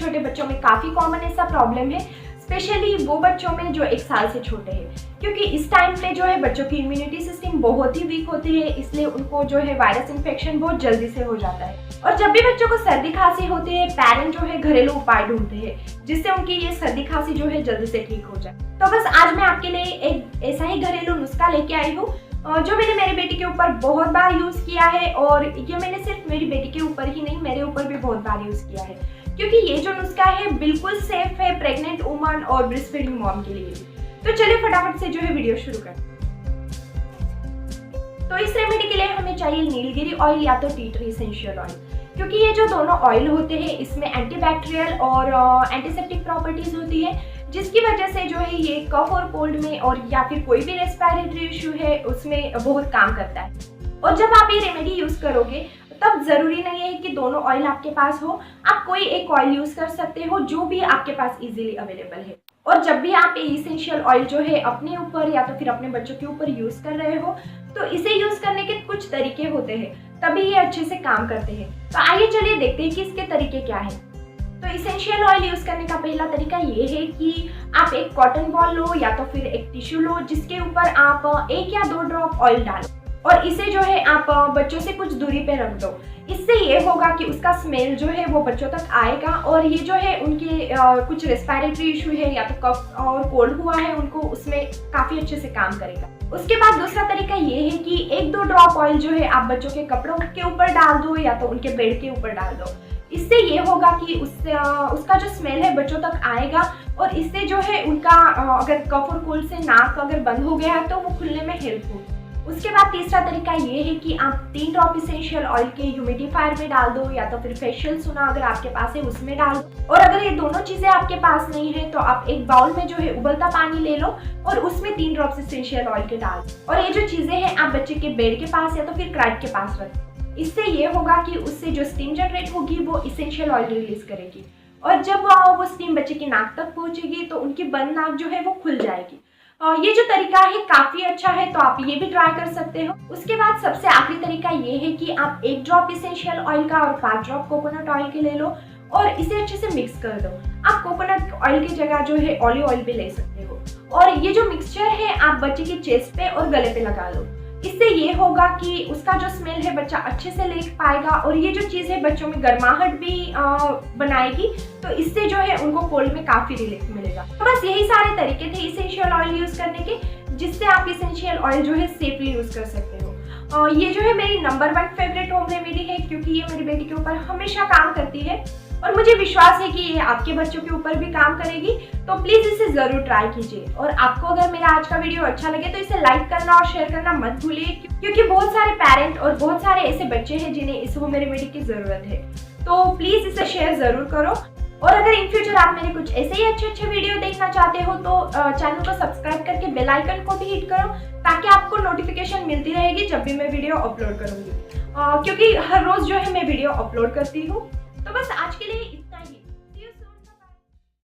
छोटे बच्चों में काफ़ी कॉमन ऐसा प्रॉब्लम है, स्पेशली वो बच्चों में जो 1 साल से छोटे हैं, क्योंकि इस टाइम पे जो है बच्चों की इम्यूनिटी सिस्टम बहुत ही वीक होती है, इसलिए उनको जो है वायरस इन्फेक्शन बहुत जल्दी से हो जाता है। और जब भी बच्चों को सर्दी खांसी होती है, पेरेंट जो है घरेलू उपाय ढूंढते हैं जिससे उनकी ये सर्दी खांसी जो है जल्दी से ठीक हो जाए। तो बस आज मैं आपके लिए एक ऐसा ही घरेलू नुस्खा लेके आई हूँ जो मैंने मेरी बेटी के ऊपर बहुत बार यूज किया है, और ये मैंने सिर्फ मेरी बेटी के ऊपर ही नहीं, मेरे ऊपर भी बहुत बार यूज किया है, क्योंकि ये जो नुस्खा है बिल्कुल सेफ है प्रेग्नेंट वुमन और ब्रेस्ट फीडिंग मॉम के लिए। तो चलिए फटाफट से जो है वीडियो शुरू करते हैं। तो इस रेमेडी के लिए हमें चाहिए नीलगिरी ऑयल या तो टी ट्री एसेंशियल ऑयल, क्योंकि ये जो दोनों ऑयल होते हैं इसमें एंटीबैक्टीरियल और एंटीसेप्टिक प्रॉपर्टीज होती है, जिसकी वजह से जो है ये कफ और कोल्ड में और या फिर कोई भी रेस्पिरेटरी इशू है उसमें बहुत काम करता है। और जब आप ये रेमेडी यूज करोगे तब जरूरी नहीं है कि दोनों ऑयल आपके पास हो, आप कोई एक ऑयल यूज कर सकते हो जो भी आपके पास इजीली अवेलेबल है। और जब भी आप ये इसेंशियल ऑयल जो है अपने ऊपर या तो फिर अपने बच्चों के ऊपर यूज कर रहे हो, तो इसे यूज करने के कुछ तरीके होते हैं, तभी ये अच्छे से काम करते हैं। तो आइए चलिए देखते हैं कि इसके तरीके क्या है। तो इसेंशियल ऑयल यूज करने का पहला तरीका ये है कि आप एक कॉटन बॉल लो या तो फिर एक टिश्यू लो, जिसके ऊपर आप 1 या 2 ड्रॉप ऑयल डालो और इसे जो है आप बच्चों से कुछ दूरी पे रख दो। इससे ये होगा कि उसका स्मेल जो है वो बच्चों तक आएगा और ये जो है उनके कुछ रेस्पिरेटरी इशू है या तो कफ और कोल्ड हुआ है उनको, उसमें काफी अच्छे से काम करेगा। उसके बाद दूसरा तरीका ये है कि 1-2 ड्रॉप ऑयल जो है आप बच्चों के कपड़ों के ऊपर डाल दो या तो उनके बेड के ऊपर डाल दो। इससे ये होगा कि उससे उसका जो स्मेल है बच्चों तक आएगा और इससे जो है उनका अगर कफ और कोल्ड से नाक अगर बंद हो गया है तो वो खुलने में हेल्प होगी। उसके बाद तीसरा तरीका ये है कि आप 3 ड्रॉप इसेंशियल ऑयल के ह्यूमिडिफायर में डाल दो या तो फिर फेशियल सोना अगर आपके पास है उसमें डाल दो। और अगर ये दोनों चीजें आपके पास नहीं है तो आप एक बाउल में जो है उबलता पानी ले लो और उसमें 3 ड्रॉप इसेंशियल ऑयल के डाल दो। और ये जो चीजें हैं आप बच्चे के बेड के पास या तो फिर क्राइट के पास रख दो। इससे ये होगा कि उससे जो स्टीम जनरेट होगी वो इसेंशियल ऑयल रिलीज करेगी और जब वो स्टीम बच्चे की नाक तक पहुंचेगी तो उनकी बंद नाक जो है वो खुल जाएगी। ये जो तरीका है काफी अच्छा है, तो आप ये भी ट्राई कर सकते हो। उसके बाद सबसे आखिरी तरीका ये है कि आप 1 ड्रॉप इसेंशियल ऑयल का और 5 ड्रॉप कोकोनट ऑयल के ले लो और इसे अच्छे से मिक्स कर दो। आप कोकोनट ऑयल की जगह जो है ऑलिव ऑयल भी ले सकते हो और ये जो मिक्सचर है आप बच्चे की चेस्ट पे और गले पे लगा लो। इससे ये होगा कि उसका जो स्मेल है बच्चा अच्छे से ले पाएगा और ये जो चीज़ है बच्चों में गर्माहट भी बनाएगी, तो इससे जो है उनको कोल्ड में काफ़ी रिलीफ मिलेगा। तो बस यही सारे तरीके थे इसेंशियल ऑयल यूज़ करने के, जिससे आप इसेंशियल ऑयल जो है सेफली यूज़ कर सकते हो। ये जो है मेरी नंबर 1 फेवरेट होम रेमेडी है, क्योंकि ये मेरी बेटी के ऊपर हमेशा काम करती है और मुझे विश्वास है कि ये आपके बच्चों के ऊपर भी काम करेगी। तो प्लीज इसे जरूर ट्राई कीजिए और आपको अगर मेरा आज का वीडियो अच्छा लगे तो इसे लाइक करना और शेयर करना मत भूलिए, क्योंकि बहुत सारे पेरेंट और बहुत सारे ऐसे बच्चे हैं जिन्हें इस होम रेमेडी की जरूरत है। तो प्लीज इसे शेयर जरूर करो और अगर इन फ्यूचर आप मेरे कुछ ऐसे ही अच्छे वीडियो देखना चाहते हो तो चैनल को सब्सक्राइब करके बेल आइकन को भी हिट करो, ताकि आपको नोटिफिकेशन मिलती रहेगी जब भी मैं वीडियो अपलोड करूंगी, क्योंकि हर रोज जो है मैं वीडियो अपलोड करती हूँ। तो बस आज के लिए